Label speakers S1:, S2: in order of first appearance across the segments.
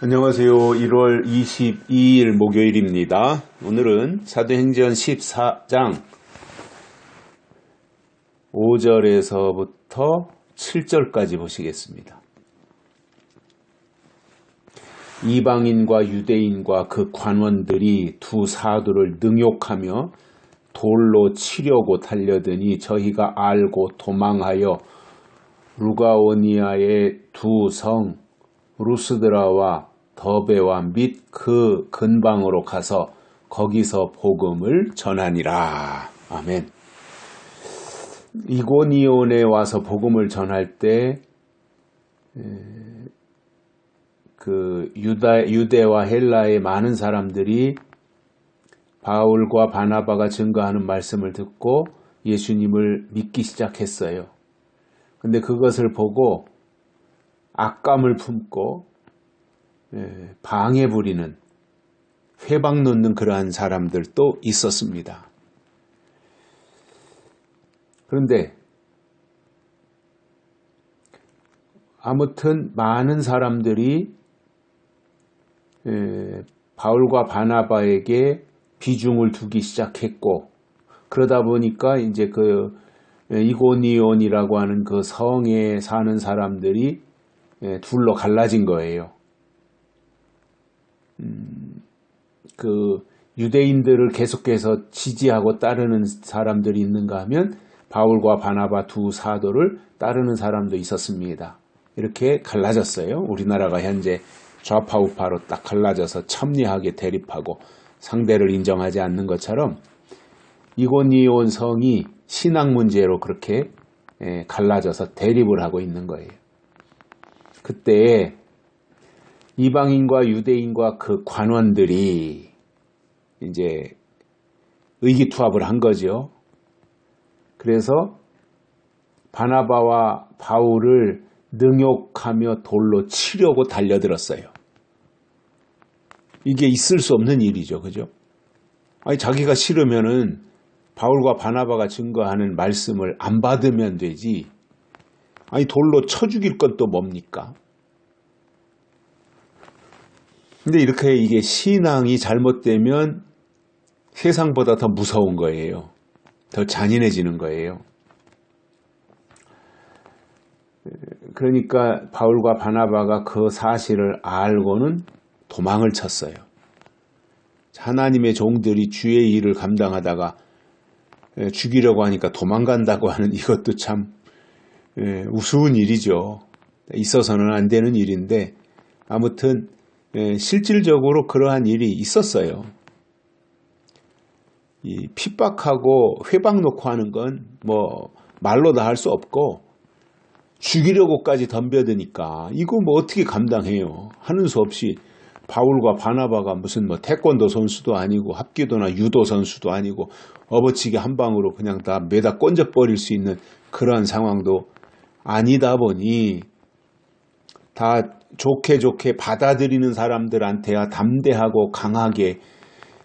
S1: 안녕하세요. 1월 22일 목요일입니다. 오늘은 사도행전 14장 5절에서부터 7절까지 보시겠습니다. 이방인과 유대인과 그 관원들이 두 사도를 능욕하며 돌로 치려고 달려드니 저희가 알고 도망하여 루가오니아의 두 성 루스드라와 더베와 및 그 근방으로 가서 거기서 복음을 전하니라. 아멘. 이고니온에 와서 복음을 전할 때 그 유대와 헬라의 많은 사람들이 바울과 바나바가 증거하는 말씀을 듣고 예수님을 믿기 시작했어요. 근데 그것을 보고 악감을 품고 방해 부리는, 회방 놓는 그러한 사람들도 있었습니다. 그런데 아무튼 많은 사람들이 바울과 바나바에게 비중을 두기 시작했고, 그러다 보니까 이제 그 이고니온이라고 하는 그 성에 사는 사람들이 둘로 갈라진 거예요. 그 유대인들을 계속해서 지지하고 따르는 사람들이 있는가 하면 바울과 바나바 두 사도를 따르는 사람도 있었습니다. 이렇게 갈라졌어요. 우리나라가 현재 좌파 우파로 딱 갈라져서 첨예하게 대립하고 상대를 인정하지 않는 것처럼 이고니온 성이 신앙 문제로 그렇게 갈라져서 대립을 하고 있는 거예요. 그때 이방인과 유대인과 그 관원들이 이제 의기투합을 한 거죠. 그래서 바나바와 바울을 능욕하며 돌로 치려고 달려들었어요. 이게 있을 수 없는 일이죠. 그죠? 아니, 자기가 싫으면은 바울과 바나바가 증거하는 말씀을 안 받으면 되지. 아니, 돌로 쳐 죽일 건 또 뭡니까? 근데 이렇게 이게 신앙이 잘못되면 세상보다 더 무서운 거예요. 더 잔인해지는 거예요. 그러니까 바울과 바나바가 그 사실을 알고는 도망을 쳤어요. 하나님의 종들이 주의 일을 감당하다가 죽이려고 하니까 도망간다고 하는 이것도 참 우스운 일이죠. 있어서는 안 되는 일인데 아무튼 실질적으로 그러한 일이 있었어요. 이 핍박하고 회방 놓고 하는 건 뭐 말로 다 할 수 없고 죽이려고까지 덤벼드니까 이거 뭐 어떻게 감당해요. 하는 수 없이 바울과 바나바가 무슨 뭐 태권도 선수도 아니고 합기도나 유도 선수도 아니고 업어치기 한 방으로 그냥 다 매다 건져버릴 수 있는 그러한 상황도 아니다 보니 다 좋게 받아들이는 사람들한테야 담대하고 강하게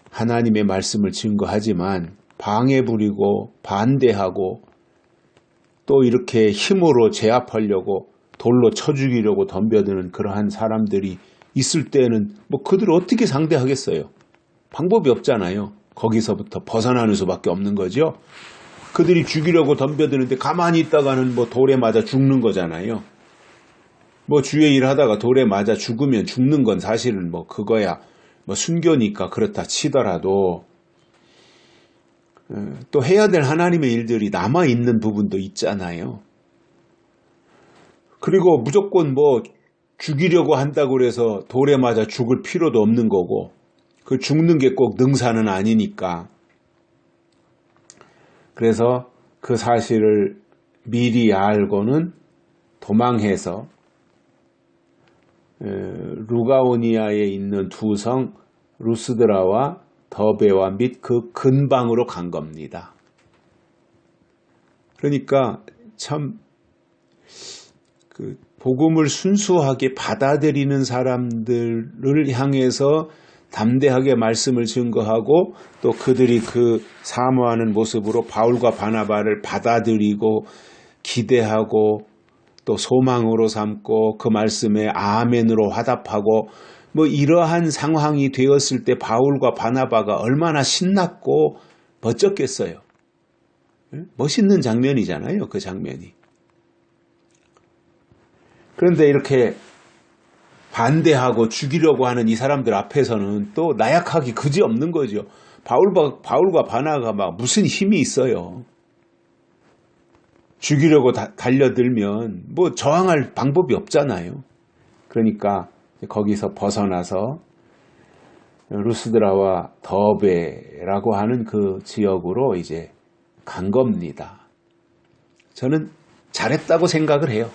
S1: 하나님의 말씀을 증거하지만 방해 부리고 반대하고 또 이렇게 힘으로 제압하려고 돌로 쳐 죽이려고 덤벼드는 그러한 사람들이 있을 때는 뭐 그들을 어떻게 상대하겠어요? 방법이 없잖아요. 거기서부터 벗어나는 수밖에 없는 거죠. 그들이 죽이려고 덤벼드는데 가만히 있다가는 뭐 돌에 맞아 죽는 거잖아요. 뭐 주의 일 하다가 돌에 맞아 죽으면 죽는 건 사실은 뭐 그거야 뭐 순교니까 그렇다 치더라도 또 해야 될 하나님의 일들이 남아있는 부분도 있잖아요. 그리고 무조건 뭐 죽이려고 한다고 해서 돌에 맞아 죽을 필요도 없는 거고 그 죽는 게 꼭 능사는 아니니까. 그래서 그 사실을 미리 알고는 도망해서 루가오니아에 있는 두 성 루스드라와 더베와 및 그 근방으로 간 겁니다. 그러니까 참 그 복음을 순수하게 받아들이는 사람들을 향해서 담대하게 말씀을 증거하고 또 그들이 그 사모하는 모습으로 바울과 바나바를 받아들이고 기대하고 또 소망으로 삼고 그 말씀에 아멘으로 화답하고 뭐 이러한 상황이 되었을 때 바울과 바나바가 얼마나 신났고 멋졌겠어요. 멋있는 장면이잖아요, 그 장면이. 그런데 이렇게 반대하고 죽이려고 하는 이 사람들 앞에서는 또 나약하기 그지없는 거죠. 바울과 바나바가 막 무슨 힘이 있어요. 죽이려고 달려들면 뭐 저항할 방법이 없잖아요. 그러니까 거기서 벗어나서 루스드라와 더베라고 하는 그 지역으로 이제 간 겁니다. 저는 잘했다고 생각을 해요.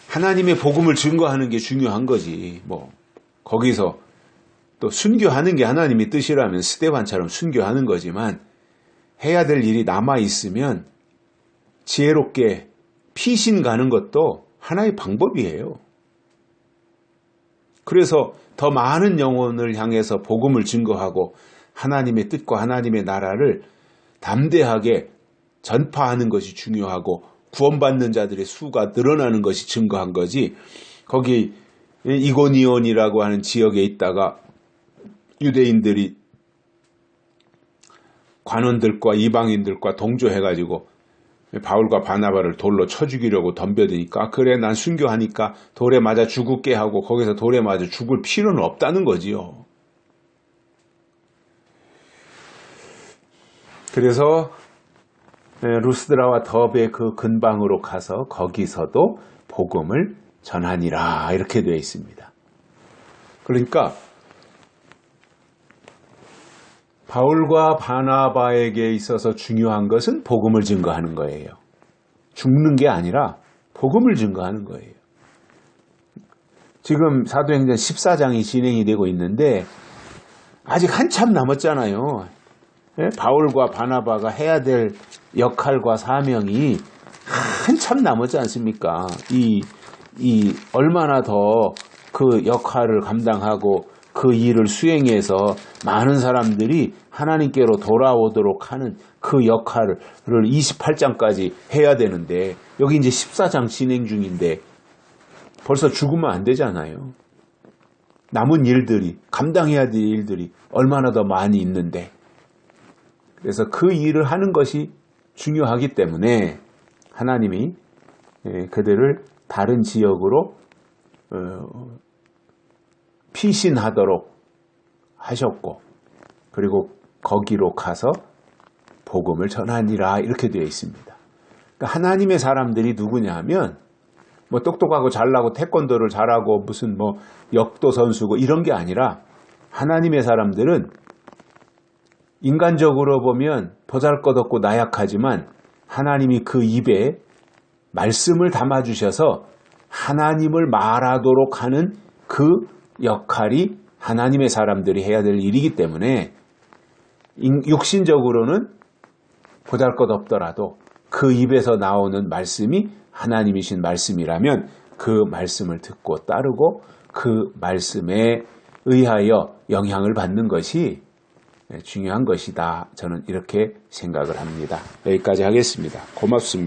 S1: 하나님의 복음을 증거하는 게 중요한 거지. 뭐 거기서 또 순교하는 게 하나님의 뜻이라면 스데반처럼 순교하는 거지만 해야 될 일이 남아 있으면 지혜롭게 피신 가는 것도 하나의 방법이에요. 그래서 더 많은 영혼을 향해서 복음을 증거하고 하나님의 뜻과 하나님의 나라를 담대하게 전파하는 것이 중요하고 구원받는 자들의 수가 늘어나는 것이 증거한 거지. 거기 이고니온이라고 하는 지역에 있다가 유대인들이 관원들과 이방인들과 동조해가지고 바울과 바나바를 돌로 쳐 죽이려고 덤벼드니까 그래 난 순교하니까 돌에 맞아 죽을게 하고 거기서 돌에 맞아 죽을 필요는 없다는 거지요. 그래서 루스드라와 더베 그 근방으로 가서 거기서도 복음을 전하니라 이렇게 되어 있습니다. 그러니까 바울과 바나바에게 있어서 중요한 것은 복음을 증거하는 거예요. 죽는 게 아니라 복음을 증거하는 거예요. 지금 사도행전 14장이 진행이 되고 있는데 아직 한참 남았잖아요. 바울과 바나바가 해야 될 역할과 사명이 한참 남았지 않습니까? 얼마나 더 그 역할을 감당하고 그 일을 수행해서 많은 사람들이 하나님께로 돌아오도록 하는 그 역할을 28장까지 해야 되는데 여기 이제 14장 진행 중인데 벌써 죽으면 안 되잖아요. 남은 일들이 감당해야 될 일들이 얼마나 더 많이 있는데 그래서 그 일을 하는 것이 중요하기 때문에 하나님이 그들을 다른 지역으로 피신하도록 하셨고 그리고 거기로 가서 복음을 전하니라 이렇게 되어 있습니다. 그러니까 하나님의 사람들이 누구냐 하면 뭐 똑똑하고 잘나고 태권도를 잘하고 무슨 뭐 역도 선수고 이런 게 아니라 하나님의 사람들은 인간적으로 보면 보잘것없고 나약하지만 하나님이 그 입에 말씀을 담아주셔서 하나님을 말하도록 하는 그 역할이 하나님의 사람들이 해야 될 일이기 때문에 육신적으로는 보잘것없더라도 그 입에서 나오는 말씀이 하나님이신 말씀이라면 그 말씀을 듣고 따르고 그 말씀에 의하여 영향을 받는 것이 중요한 것이다. 저는 이렇게 생각을 합니다. 여기까지 하겠습니다. 고맙습니다.